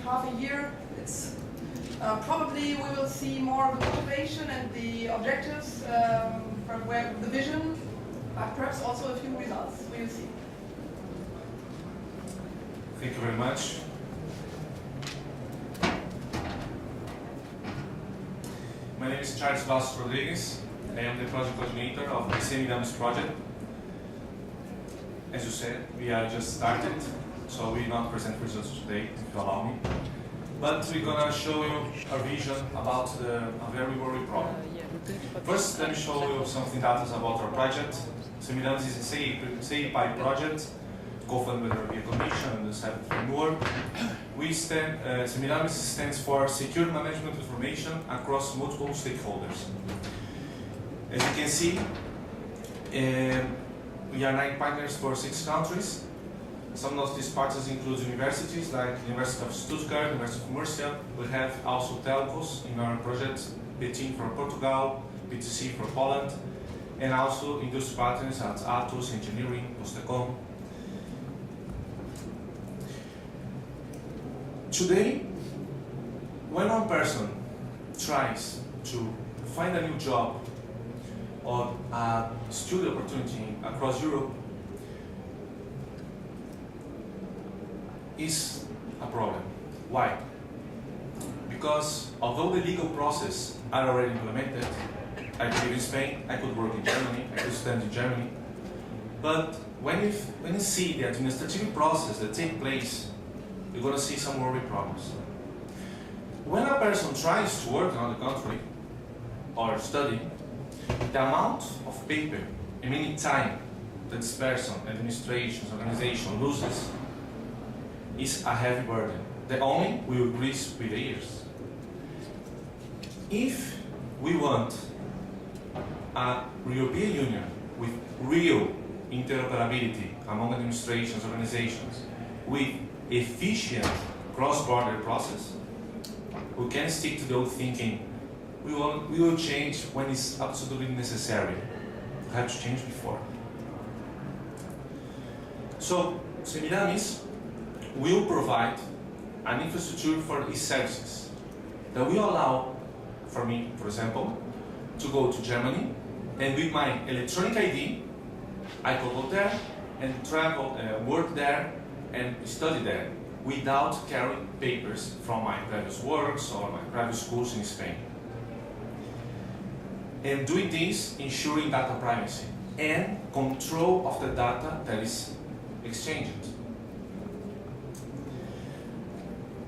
half a year, it's probably we will see more of the motivation and the objectives from where the vision, perhaps also a few results. We will see. Thank you very much. My name is Charles Vasco Rodriguez. I am the project coordinator of the Semiramis project. As you said, we are just started, so we will not present results today, if you allow me. But we're going to show you our vision about a very worried problem. First, let me show you something data about our project. Semiramis is a CEPI project, co-funded by the European Commission and the CEP framework. Semiramis stands for Secure Management Information Across Multiple Stakeholders. As you can see, we are 9 partners for 6 countries. Some of these partners include universities like University of Stuttgart, University of Murcia. We have also telcos in our project, BT for Portugal, BTC for Poland, and also industry partners at Atos, Engineering, Postecom. Today, when one person tries to find a new job or a study opportunity across Europe, is a problem. Why? Because although the legal process are already implemented, I could live in Spain, I could work in Germany, I could study in Germany, but when you see the administrative process that takes place, you're going to see some worry problems. When a person tries to work in another country or study, the amount of paper and many time that this person, administration, organization loses is a heavy burden that only will increase with the years. If we want a European Union with real interoperability among administrations, organizations, with efficient cross-border process, we can stick to the old thinking. We will change when it's absolutely necessary. We have to change before. So, Semiramis will provide an infrastructure for e-services that will allow for me, for example, to go to Germany, and with my electronic ID, I could go there and travel, work there, and study there without carrying papers from my previous works or my previous schools in Spain. And doing this, ensuring data privacy and control of the data that is exchanged.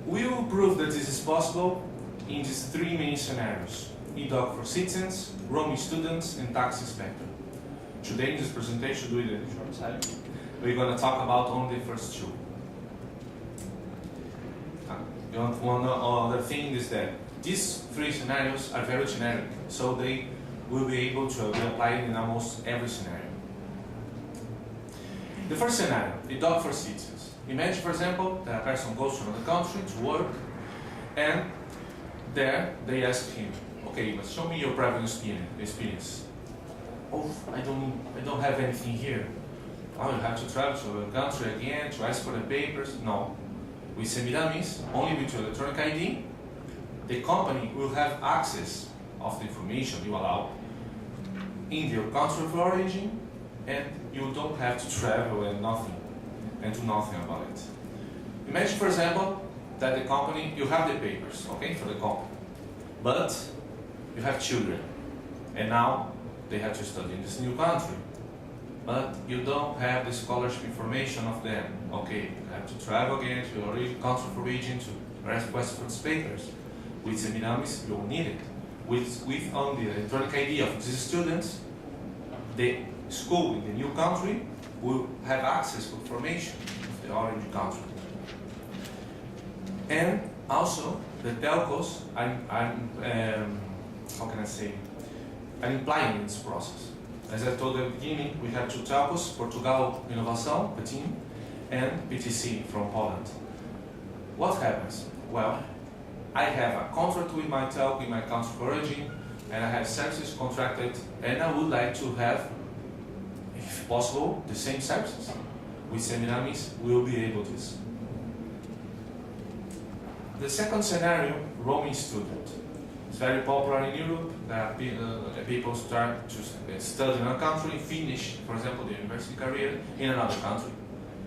We will prove that this is possible in these 3 main scenarios: e-doc for citizens, roaming students, and tax inspector. Today in this presentation, we're going to talk about only the first 2. One other thing is that these 3 scenarios are very generic, so they will be able to be applied in almost every scenario. The first scenario, e-doc for citizens. Imagine, for example, that a person goes to another country to work, and there they ask him, okay, but show me your previous experience. Oh, I don't have anything here. Oh, you have to travel to a country again to ask for the papers. No. With Semiramis, only with your electronic ID, the company will have access of the information you allow in your country of origin, and you don't have to travel and do nothing about it. Imagine, for example, that the company, you have the papers, okay, for the company, but you have children, and now they have to study in this new country, but you don't have the scholarship information of them. Okay, you have to travel again to your country of origin to request for these papers. With Semiramis, you will need it. With only the electronic ID of these students, the school in the new country will have access to information of the origin country. And also, the telcos are how can I say, are implying this process. As I told at the beginning, we have 2 telcos, Portugal Inovação, Betim, and BTC from Poland. What happens? Well, I have a contract with my telco in my country of origin, and I have services contracted, and I would like to have, if possible, the same services. With Semiramis, we will be able to. The second scenario, roaming student. It's very popular in Europe. That people start to study in a country, finish, for example, the university career in another country.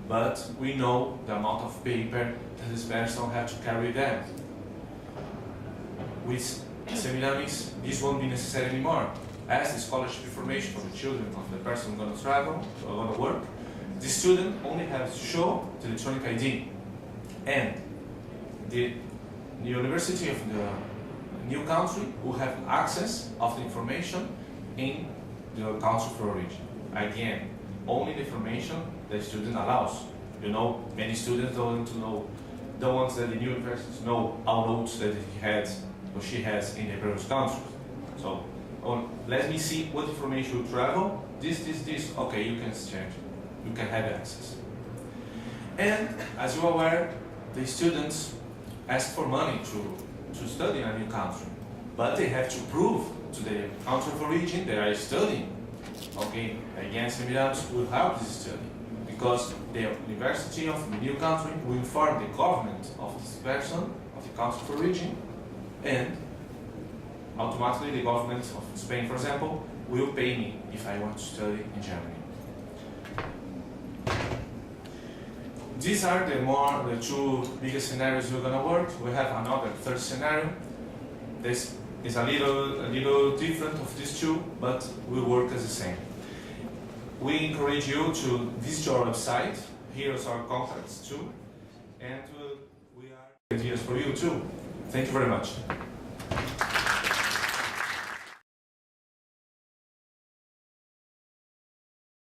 But we know the amount of paper that this person has to carry there. With Semiramis, this won't be necessary anymore. As the scholarship information for the children of the person going to travel or going to work, the student only has to show the electronic ID. And the university of the new country will have access of the information in the country of origin. Again, only the information the student allows. You know, many students don't want that the new universities know all notes that he has or she has in the previous country. So, let me see what information will travel. This. Okay, you can exchange. You can have access. And as you are aware, the students ask for money to study in a new country, but they have to prove to the country of origin they are studying. Okay, again, Semiramis will help this study because the university of the new country will inform the government of this person, of the country of origin, and automatically the government of Spain, for example, will pay me if I want to study in Germany. These are the two biggest scenarios we're going to work. We have another third scenario. This is a little different of these two, but will work as the same. We encourage you to visit our website. Here's our contacts too, and we are ideas for you too. Thank you very much.